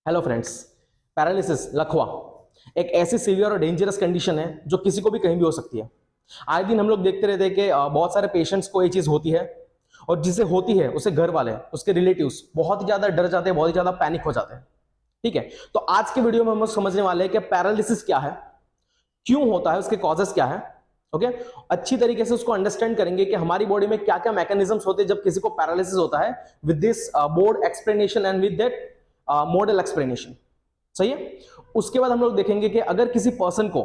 Hello friends. Paralysis लकवा एक ऐसी सीवियर और डेंजरस कंडीशन है जो किसी को भी कहीं भी हो सकती है। आए दिन हम लोग देखते रहते हैं कि बहुत सारे पेशेंट्स को ये चीज होती है और जिसे होती है उसे घर वाले उसके रिलेटिव्स बहुत ही ज्यादा डर जाते हैं, बहुत ही ज्यादा पैनिक हो जाते हैं। ठीक है, तो आज के वीडियो में हम समझने वाले हैं कि पैरालिसिस क्या है, क्यों होता है, उसके कॉजेस क्या है। ओके, अच्छी तरीके से उसको अंडरस्टैंड करेंगे कि हमारी बॉडी में क्या क्या मैकेनिज्म्स होते हैं जब किसी को पैरालिसिस होता है, with this board explanation and with that model explanation. सही है। उसके बाद हम लोग देखेंगे कि अगर किसी पर्सन को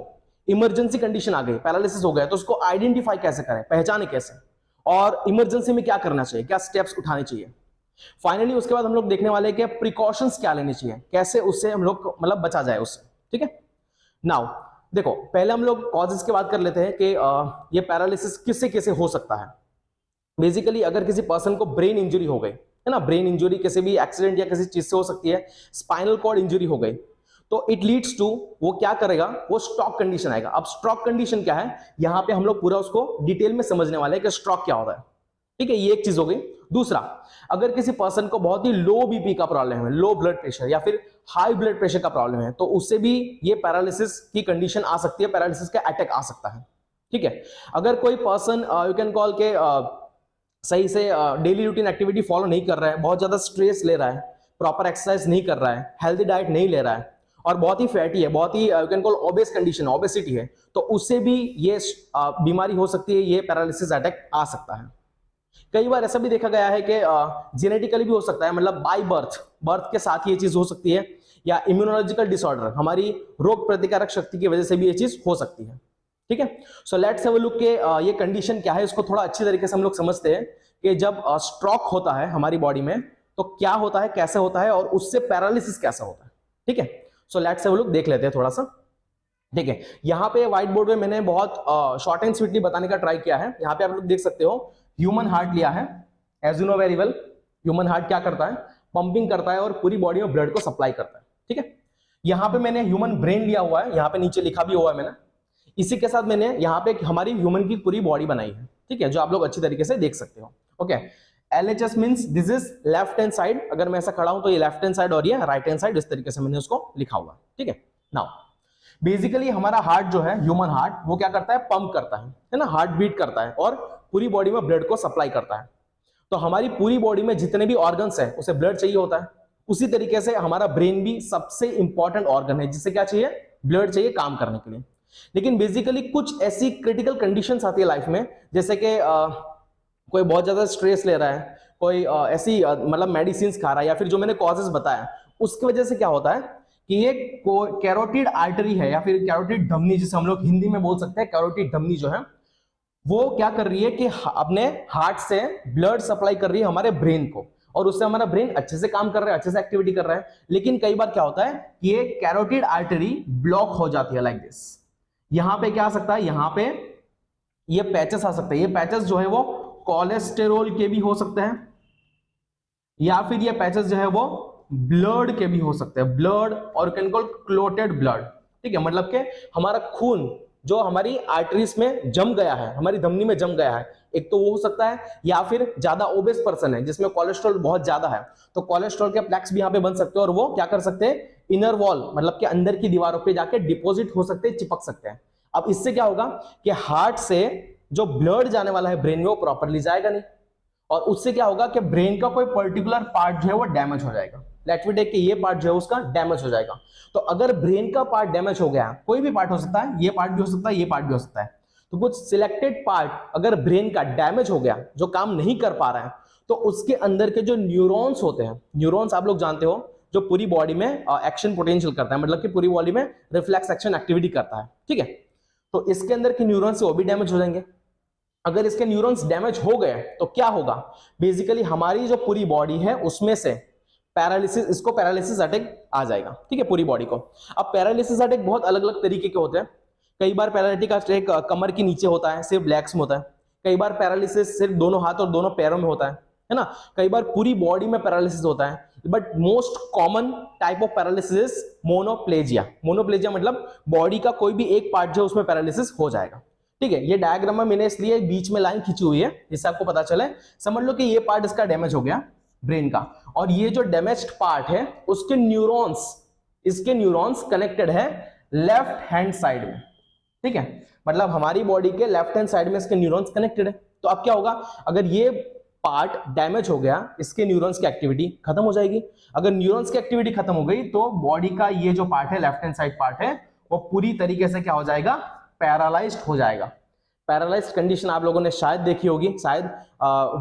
इमरजेंसी कंडीशन आ गई, पैरालिसिस हो गया, तो उसको आइडेंटिफाई कैसे करें, पहचाने कैसे, और इमरजेंसी में क्या करना चाहिए, क्या स्टेप्स उठाने चाहिए। फाइनली उसके बाद हम लोग देखने वाले हैं कि प्रिकॉशंस क्या लेने चाहिए, कैसे उससे हम लोग मतलब बचा जाए उससे। ठीक है, नाउ देखो, पहले हम लोग कॉजेस की बात कर लेते हैं कि ये पैरालिसिस किससे कैसे हो सकता है। बेसिकली अगर किसी पर्सन को ब्रेन इंजरी हो गई है ना, ब्रेन इंजरी किसी भी एक्सीडेंट या किसी चीज से हो सकती है, स्पाइनल कॉर्ड इंजरी हो गई, तो इट लीड्स टू, वो क्या करेगा, वो स्ट्रोक कंडीशन आएगा। अब स्ट्रोक कंडीशन क्या है, यहां पे हम लोग पूरा उसको डिटेल में समझने वाले हैं कि स्ट्रोक क्या होता है। ठीक है, ये एक चीज हो गई। दूसरा, अगर किसी पर्सन को बहुत ही लो बीपी का प्रॉब्लम है, लो ब्लड प्रेशर या फिर हाई ब्लड प्रेशर का प्रॉब्लम है, तो उससे भी ये पैरालिसिस की कंडीशन आ सकती है, पैरालिसिस का अटैक आ सकता है। ठीक है, अगर कोई पर्सन यू कैन कॉल के सही से डेली रूटीन एक्टिविटी फॉलो नहीं कर रहा है, बहुत ज्यादा स्ट्रेस ले रहा है, प्रॉपर एक्सरसाइज नहीं कर रहा है, हेल्दी डाइट नहीं ले रहा है, और बहुत ही फैटी है, बहुत ही you can call obese condition, obesity है, तो उससे भी ये बीमारी हो सकती है, ये पैरालिसिस अटैक आ सकता है। कई बार ऐसा भी देखा गया है कि जेनेटिकली भी हो सकता है, मतलब बाय बर्थ, बर्थ के साथ ये चीज हो सकती है, या इम्यूनोलॉजिकल डिसऑर्डर, हमारी रोग प्रतिकारक शक्ति की वजह से भी ये चीज हो सकती है। ठीक है, सो लेट्स हैव अ लुक के ये कंडीशन क्या है, इसको थोड़ा अच्छी तरीके से हम लोग समझते हैं कि जब स्ट्रोक होता है हमारी बॉडी में तो क्या होता है, कैसे होता है, और उससे पैरालिसिस कैसा होता है। ठीक है, सो लेट्स हैव अ लुक, देख लेते हैं थोड़ा सा। ठीक है, यहाँ पे व्हाइट बोर्ड में मैंने बहुत शॉर्ट एंड स्वीटली बताने का ट्राई किया है। यहाँ पे आप लोग देख सकते हो, ह्यूमन हार्ट लिया है। As you know very well, human heart क्या करता है, पंपिंग करता है और पूरी बॉडी में ब्लड को सप्लाई करता है। ठीक है, यहाँ पे मैंने ह्यूमन ब्रेन लिया हुआ है, यहाँ पे नीचे लिखा भी हुआ है मैंने। इसी के साथ मैंने यहाँ पे हमारी ह्यूमन की पूरी बॉडी बनाई है। ठीक है, जो आप लोग अच्छी तरीके से देख सकते हो। Okay, LHS means this is left hand side, अगर मैं ऐसा खड़ा हूं तो ये लेफ्ट हैंड साइड और ये राइट हैंड साइड, इस तरीके से मैंने उसको लिखा हुआ। ठीक है, नाउ बेसिकली हमारा हार्ट जो है, ह्यूमन हार्ट, वो क्या करता है, पंप करता है ना, हार्ट बीट करता है और पूरी बॉडी में ब्लड को सप्लाई करता है। तो हमारी पूरी बॉडी में जितने भी ऑर्गन्स है उसे ब्लड चाहिए होता है। उसी तरीके से हमारा ब्रेन भी सबसे इंपॉर्टेंट ऑर्गन है, जिससे क्या चाहिए, ब्लड चाहिए काम करने के लिए। लेकिन बेसिकली कुछ ऐसी क्रिटिकल कंडीशंस आती है लाइफ में, जैसे कि कोई बहुत ज्यादा स्ट्रेस ले रहा है, कोई ऐसी मतलब मेडिसिन खा रहा है, या फिर जो मैंने कॉजेस बताया उसकी वजह से क्या होता है कि ये कैरोटिड आर्टरी है, या फिर कैरोटिड धमनी, जिसे हम लोग हिंदी में बोल सकते हैं, कैरोटिड धमनी जो है वो क्या कर रही है कि अपने हार्ट से ब्लड सप्लाई कर रही है हमारे ब्रेन को, और उससे हमारा ब्रेन अच्छे से काम कर रहा है, अच्छे से एक्टिविटी कर रहा है। लेकिन कई बार क्या होता है कि ये कैरोटिड आर्टरी ब्लॉक हो जाती है, लाइक दिस। यहां पे क्या आ सकता है, यहां पे ये पैचेस आ सकते हैं। ये पैचेस जो है वो कोलेस्टेरोल के भी हो सकते हैं, या फिर ये पैचेस जो है वो ब्लड के भी हो सकते हैं, ब्लड और कैन कॉल क्लोटेड ब्लड। ठीक है, मतलब कि हमारा खून जो हमारी आर्टरीज में जम गया है, हमारी धमनी में जम गया है, एक तो वो हो सकता है, या फिर ज्यादा ओबेस पर्सन है जिसमें कोलेस्ट्रॉल बहुत ज्यादा है, तो कोलेस्ट्रॉल के प्लैक्स भी यहाँ पे बन सकते हैं, और वो क्या कर सकते हैं, इनर वॉल मतलब कि अंदर की दीवारों पे जाके डिपॉजिट हो सकते हैं, चिपक सकते हैं। अब इससे क्या होगा कि हार्ट से जो ब्लड जाने वाला है ब्रेन में वो प्रॉपरली जाएगा नहीं, और उससे क्या होगा कि ब्रेन का कोई पर्टिकुलर पार्ट जो है वो डैमेज हो जाएगा। लेट मी टेक कि ये पार्ट जो है उसका डैमेज हो जाएगा। तो अगर ब्रेन का पार्ट डैमेज हो गया, कोई भी पार्ट हो सकता है, ये पार्ट भी हो सकता है, ये पार्ट भी हो सकता है, तो कुछ सिलेक्टेड पार्ट अगर ब्रेन का डैमेज हो गया, जो काम नहीं कर पा रहा है, तो उसके अंदर के जो न्यूरॉन्स होते हैं, न्यूरॉन्स आप लोग जानते हो, जो पूरी बॉडी में एक्शन पोटेंशियल करता है, मतलब कि पूरी बॉडी में रिफ्लेक्स एक्शन एक्टिविटी करता है। ठीक है, तो इसके अंदर के न्यूरॉन्स वो भी डैमेज हो जाएंगे। अगर इसके न्यूरॉन्स डैमेज हो गए तो क्या होगा, बेसिकली हमारी जो पूरी बॉडी है उसमें से पैरालिसिस, इसको पैरालिसिस अटैक आ जाएगा। ठीक है, पूरी बॉडी को। अब पैरालिसिस अटैक बहुत अलग अलग तरीके के होते हैं। कई बार पैरालिटिक अटैक कमर के नीचे होता है, सिर्फ लेग्स में होता है। कई बार पैरालिसिस सिर्फ दोनों हाथ और दोनों पैरों में होता है ना। कई बार पूरी बॉडी में पैरालिसिस होता है, but most common type of paralysis monoplegia. Monoplegia मतलब बॉडी का कोई भी एक पार्ट जो उसमें पैरालिसिस हो जाएगा। ठीक है, ये डायग्राम में मैंने इसलिए बीच में लाइन खींची हुई है जिससे आपको पता चले, समझ लो कि ये पार्ट इसका डैमेज हो गया, ब्रेन का, और ये जो डैमेज्ड पार्ट है उसके न्यूरॉन्स, इसके न्यूरॉन्स कनेक्टेड है लेफ्ट हैंड साइड में, ठीक है, मतलब हमारी बॉडी के लेफ्ट हैंड साइड में इसके न्यूरॉन्स कनेक्टेड है। तो अब क्या होगा, अगर ये पार्ट डैमेज हो गया, इसके न्यूरॉन्स की एक्टिविटी खत्म हो जाएगी। अगर न्यूरॉन्स की एक्टिविटी खत्म हो गई तो बॉडी का ये जो पार्ट है, लेफ्ट हैंड साइड पार्ट है, वो पूरी तरीके से क्या हो जाएगा, पैरालाइज्ड हो जाएगा। पैरालाइज्ड कंडीशन आप लोगों ने शायद देखी होगी, शायद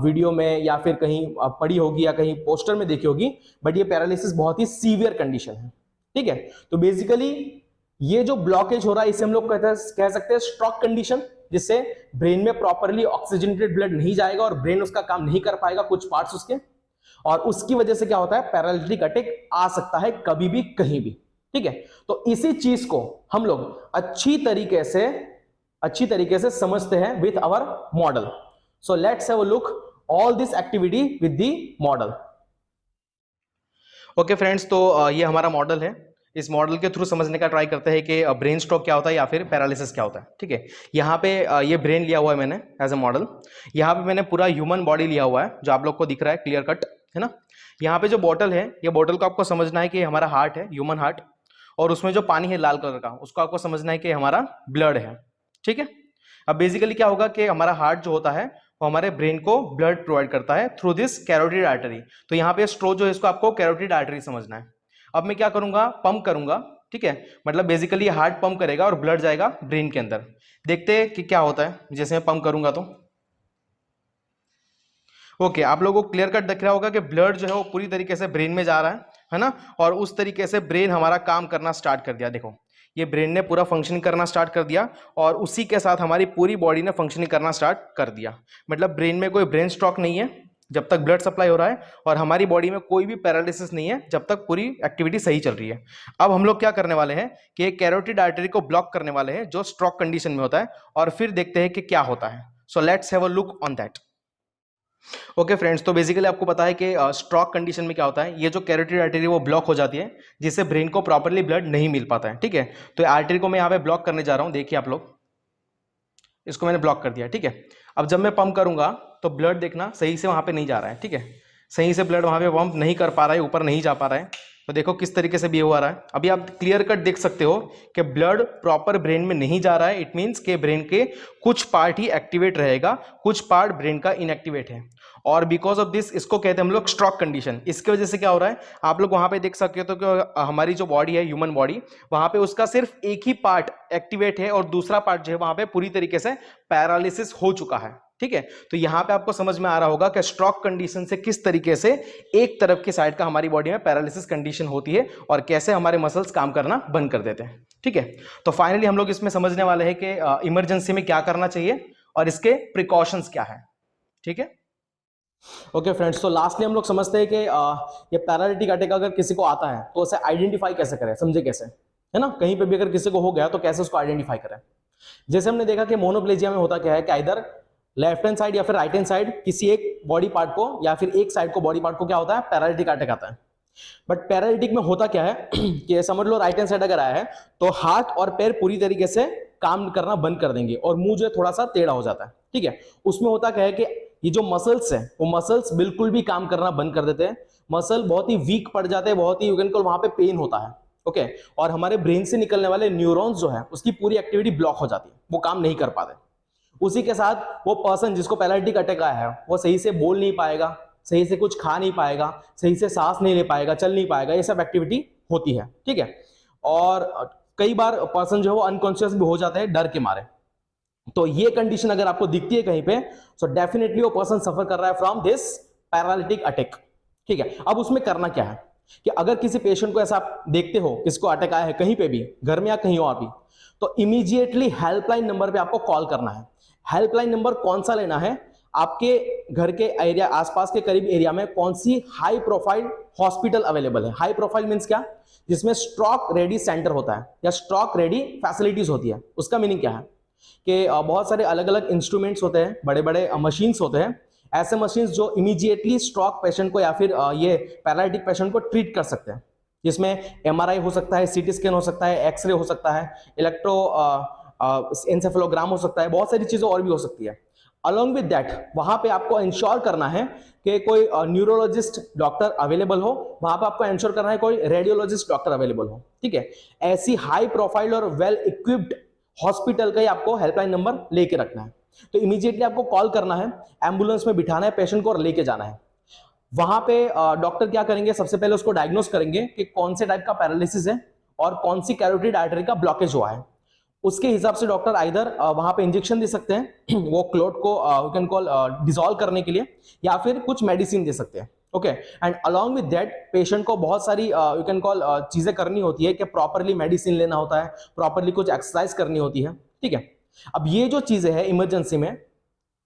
वीडियो में या फिर कहीं पढ़ी होगी या कहीं पोस्टर में देखी होगी, बट ये पैरालिसिस बहुत ही सीवियर कंडीशन है, ठीक है। तो बेसिकली ये जो ब्लॉकेज हो रहा है इसे हम लोग कह सकते हैं स्ट्रोक कंडीशन, जिससे ब्रेन में प्रॉपरली ऑक्सीजनेटेड ब्लड नहीं जाएगा और ब्रेन उसका काम नहीं कर पाएगा, कुछ पार्ट्स उसके, और उसकी वजह से क्या होता है, पैरालिटिक अटैक आ सकता है कभी भी कहीं भी, ठीक है। तो इसी चीज को हम लोग अच्छी तरीके से समझते हैं with our model. So let's have a look all this activity with the model. Okay friends, तो ये हमारा मॉडल है। इस मॉडल के थ्रू समझने का ट्राई करते हैं कि ब्रेन स्ट्रोक क्या होता है या फिर पैरालिसिस क्या होता है, ठीक है। यहाँ पे ये ब्रेन लिया हुआ है मैंने एज अ मॉडल। यहाँ पे मैंने पूरा ह्यूमन बॉडी लिया हुआ है, जो आप लोग को दिख रहा है क्लियर कट, है ना। यहाँ पे जो बॉटल है, ये बॉटल को आपको समझना है कि हमारा हार्ट है, ह्यूमन हार्ट, और उसमें जो पानी है लाल कलर का, उसको आपको समझना है कि हमारा ब्लड है, ठीक है। अब बेसिकली क्या होगा कि हमारा हार्ट जो होता है वो हमारे ब्रेन को ब्लड प्रोवाइड करता है थ्रू दिस कैरोटिड आर्टरी। तो यहाँ पे स्ट्रो जो है इसको आपको कैरोटिड आर्टरी समझना है। अब मैं क्या करूंगा, पंप करूंगा, ठीक है, मतलब बेसिकली हार्ट पंप करेगा और ब्लड जाएगा ब्रेन के अंदर। देखते हैं कि क्या होता है जैसे मैं पंप करूंगा तो। ओके, आप लोगों को क्लियर कट दिख रहा होगा कि ब्लड जो है वो पूरी तरीके से ब्रेन में जा रहा है ना, और उस तरीके से ब्रेन हमारा काम करना स्टार्ट कर दिया। देखो ये ब्रेन ने पूरा फंक्शनिंग करना स्टार्ट कर दिया, और उसी के साथ हमारी पूरी बॉडी ने फंक्शनिंग करना स्टार्ट कर दिया। मतलब ब्रेन में कोई ब्रेन स्ट्रोक नहीं है जब तक ब्लड सप्लाई हो रहा है, और हमारी बॉडी में कोई भी पैरालिसिस नहीं है जब तक पूरी एक्टिविटी सही चल रही है। अब हम लोग क्या करने वाले हैं कि एक कैरोटिड आर्टरी को ब्लॉक करने वाले हैं जो स्ट्रोक कंडीशन में होता है, और फिर देखते हैं कि क्या होता है। सो let's have a look on that. Okay friends, तो बेसिकली आपको पता है कि स्ट्रोक कंडीशन में क्या होता है, ये जो कैरोटिड आर्टरी वो ब्लॉक हो जाती है, जिससे ब्रेन को प्रॉपर्ली ब्लड नहीं मिल पाता है, ठीक है। तो आर्टरी को मैं यहाँ पे ब्लॉक करने जा रहा हूँ, देखिए आप लोग, इसको मैंने ब्लॉक कर दिया, ठीक है। अब जब मैं पंप करूंगा तो ब्लड देखना सही से वहां पे नहीं जा रहा है, ठीक है, सही से ब्लड वहां पे पंप नहीं कर पा रहा है, ऊपर नहीं जा पा रहा है। तो देखो किस तरीके से बिहेव हो रहा है। अभी आप क्लियर कट देख सकते हो कि ब्लड प्रॉपर ब्रेन में नहीं जा रहा है। इट मीन्स के ब्रेन के कुछ पार्ट ही एक्टिवेट रहेगा, कुछ पार्ट ब्रेन का इनएक्टिवेट है, और बिकॉज ऑफ दिस इसको कहते हैं हम लोग स्ट्रोक कंडीशन। इसकी वजह से क्या हो रहा है, आप लोग वहां पे देख सकते हो कि हमारी जो बॉडी है, ह्यूमन बॉडी, वहां पे उसका सिर्फ एक ही पार्ट एक्टिवेट है और दूसरा पार्ट जो है वहां पे पूरी तरीके से पैरालिसिस हो चुका है, ठीक है। तो यहां पे आपको समझ में आ रहा होगा कि स्ट्रोक कंडीशन से किस तरीके से एक तरफ की साइड का हमारी बॉडी में पैरालिसिस कंडीशन होती है और कैसे हमारे मसल्स काम करना बंद कर देते हैं, ठीक है। तो फाइनली हम लोग इसमें समझने वाले हैं कि इमरजेंसी में क्या करना चाहिए और इसके प्रिकॉशंस क्या है, ठीक है। ओके फ्रेंड्स, तो लास्टली हम लोग समझते हैं कि ये पैरालिटिक अटैक अगर किसी को आता है तो उसे आइडेंटिफाई कैसे करें, समझे कैसे, है ना। कहीं पे भी अगर किसी को हो गया तो कैसे उसको आइडेंटिफाई करें। जैसे हमने देखा कि मोनोप्लेजिया में होता क्या है कि इधर लेफ्ट हैंड साइड या फिर राइट हैंड साइड किसी एक बॉडी पार्ट को या फिर एक साइड को बॉडी पार्ट को क्या होता है, पैरालिटिक अटैक आता है। बट पैरालिटिक में होता क्या है कि समझ लो राइट हैंड साइड अगर आया है तो हाथ और पैर पूरी तरीके से काम करना बंद कर देंगे और मुंह जो है थोड़ा सा टेढ़ा हो जाता है, ठीक है। उसमें होता क्या है कि ये जो मसल्स है वो मसल्स बिल्कुल भी काम करना बंद कर देते हैं, मसल बहुत ही वीक पड़ जाते हैं, बहुत ही यू कैन कॉल वहां पे पेन होता है, ओके। और हमारे ब्रेन से निकलने वाले न्यूरॉन्स जो है उसकी पूरी एक्टिविटी ब्लॉक हो जाती है, वो काम नहीं कर पाते। उसी के साथ वो पर्सन जिसको पैरालिटिक अटैक आया है वो सही से बोल नहीं पाएगा, सही से कुछ खा नहीं पाएगा, सही से सांस नहीं ले पाएगा, चल नहीं पाएगा, ये सब एक्टिविटी होती है, ठीक है। और कई बार पर्सन जो है वो अनकॉन्शियस भी हो जाता है डर के मारे। तो ये कंडीशन अगर आपको दिखती है कहीं पे, सो डेफिनेटली वो पर्सन सफर कर रहा है फ्रॉम दिस पैरालिटिक अटैक, ठीक है। अब उसमें करना क्या है कि अगर किसी पेशेंट को ऐसा आप देखते हो किसको अटैक आया है कहीं पे भी, घर में या कहीं और भी, तो इमीडिएटली हेल्पलाइन नंबर पे आपको कॉल करना है। हेल्पलाइन नंबर कौन सा लेना है, आपके घर के एरिया आसपास के करीब एरिया में कौन सी हाई प्रोफाइल हॉस्पिटल अवेलेबल है। हाई प्रोफाइल मींस क्या, जिसमें स्ट्रोक रेडी सेंटर होता है या स्ट्रोक रेडी फैसिलिटीज होती है। उसका मीनिंग क्या है कि बहुत सारे अलग अलग इंस्ट्रूमेंट्स होते हैं, बड़े बड़े मशीन्स होते हैं, ऐसे मशीन्स जो इमीडिएटली स्ट्रोक पेशेंट को या फिर ये पैरालिटिक पेशेंट को ट्रीट कर सकते हैं, जिसमें एमआरआई हो सकता है, सीटी स्कैन हो सकता है, एक्सरे हो सकता है, इलेक्ट्रो एन्सेफेलोग्राम हो सकता है, बहुत सारी चीजें और भी हो सकती है। अलॉन्ग विद दैट वहां पे आपको इंश्योर करना है कि कोई न्यूरोलॉजिस्ट डॉक्टर अवेलेबल हो, वहां पे आपको इंश्योर करना है कोई रेडियोलॉजिस्ट डॉक्टर अवेलेबल हो, ठीक है। ऐसी हाई प्रोफाइल और वेल इक्विप्ड हॉस्पिटल का ही आपको हेल्पलाइन नंबर लेके रखना है। तो इमीडिएटली आपको कॉल करना है, एम्बुलेंस में बिठाना है पेशेंट को और लेके जाना है। वहां पे डॉक्टर क्या करेंगे, सबसे पहले उसको डायग्नोस करेंगे कि कौन से टाइप का पैरालिसिस है और कौन सी कैरोटिड आर्टरी का ब्लॉकेज हुआ है। उसके हिसाब से डॉक्टर आइदर वहां पे इंजेक्शन दे सकते हैं वो क्लोट को यू कैन कॉल डिसॉल्व करने के लिए, या फिर कुछ मेडिसिन दे सकते हैं। Okay, and along with that patient को बहुत सारी यू कैन कॉल चीजें करनी होती है कि प्रॉपरली मेडिसिन लेना होता है, प्रॉपरली कुछ एक्सरसाइज करनी होती है, ठीक है। अब ये जो चीजें है इमरजेंसी में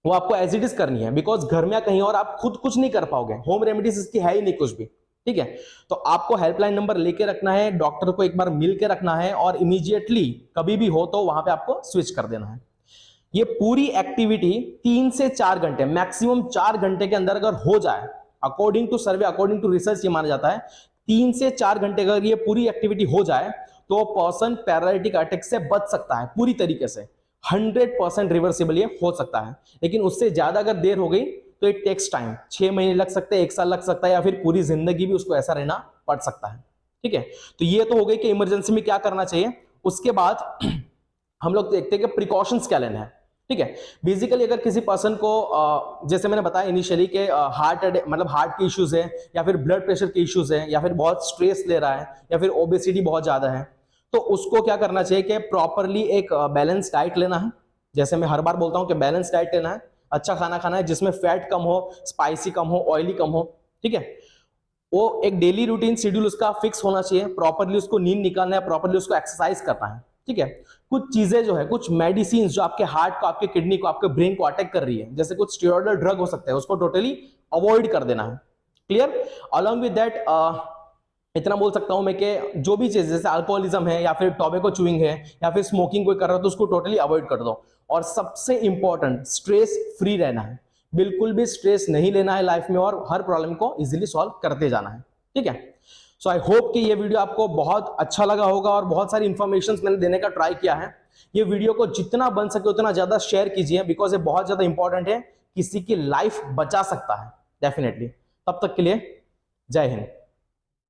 वो आपको एज इट इज करनी है, बिकॉज घर में या कहीं और आप खुद कुछ नहीं कर पाओगे, होम रेमेडीज इसकी है ही नहीं कुछ भी, ठीक है। तो आपको हेल्पलाइन नंबर लेके रखना है, डॉक्टर को एक बार मिल के रखना है और इमीडिएटली कभी भी हो तो वहां पे आपको स्विच कर देना है। ये पूरी एक्टिविटी 3 से 4 घंटे, मैक्सिमम 4 घंटे के अंदर अगर हो जाए, according to survey, according to research ये माना जाता है 3 से 4 घंटे अगर ये पूरी एक्टिविटी हो जाए तो पर्सन पैरालिटिक अटैक से बच सकता है पूरी तरीके से। 100% रिवर्सिबल ये हो सकता है, लेकिन उससे ज्यादा अगर देर हो गई तो इट टेक्स टाइम, 6 महीने लग सकते हैं, 1 साल लग सकता है, या फिर पूरी जिंदगी भी उसको ऐसा रहना पड़ सकता है, ठीक है। तो ये तो हो गई कि इमरजेंसी में क्या करना चाहिए। उसके बाद हम लोग देखते हैं कि प्रिकॉशंस क्या लेना है, ठीक है। बेसिकली अगर किसी पर्सन को जैसे मैंने बताया इनिशियली कि हार्ट के इश्यूज है, या फिर ब्लड प्रेशर के इश्यूज है, या फिर बहुत स्ट्रेस ले रहा है, या फिर ओबेसिटी बहुत ज्यादा है, तो उसको क्या करना चाहिए कि प्रॉपरली एक बैलेंस डाइट लेना है। जैसे मैं हर बार बोलता हूं कि बैलेंस डाइट लेना है, अच्छा खाना खाना है जिसमें फैट कम हो, स्पाइसी कम हो, ऑयली कम हो, ठीक है। वो एक डेली रूटीन शेड्यूल उसका फिक्स होना चाहिए, प्रॉपरली उसको नींद निकालना है, प्रॉपरली उसको एक्सरसाइज करना है, ठीक है। कुछ चीजें जो है, कुछ मेडिसिन जो आपके हार्ट को, आपके किडनी को, आपके ब्रेन को अटैक कर रही है, जैसे कुछ स्टेरॉइडल ड्रग हो सकते हैं, उसको टोटली अवॉइड कर देना है, क्लियर। अलॉन्ग विद दैट इतना बोल सकता हूं मैं कि जो भी चीज जैसे अल्कोहलिज्म है, या फिर टोबैको चूइंग है, या फिर स्मोकिंग कोई कर रहा है तो उसको टोटली अवॉइड कर दो। और सबसे इंपॉर्टेंट, स्ट्रेस फ्री रहना है, बिल्कुल भी स्ट्रेस नहीं लेना है लाइफ में, और हर प्रॉब्लम को इजीली सॉल्व करते जाना है, ठीक है। सो आई होप कि ये वीडियो आपको बहुत अच्छा लगा होगा और बहुत सारी इंफॉर्मेशन मैंने देने का ट्राई किया है। ये वीडियो को जितना बन सके उतना ज्यादा शेयर कीजिए, बिकॉज ये बहुत ज्यादा इंपॉर्टेंट है, किसी की लाइफ बचा सकता है डेफिनेटली। तब तक के लिए जय हिंद।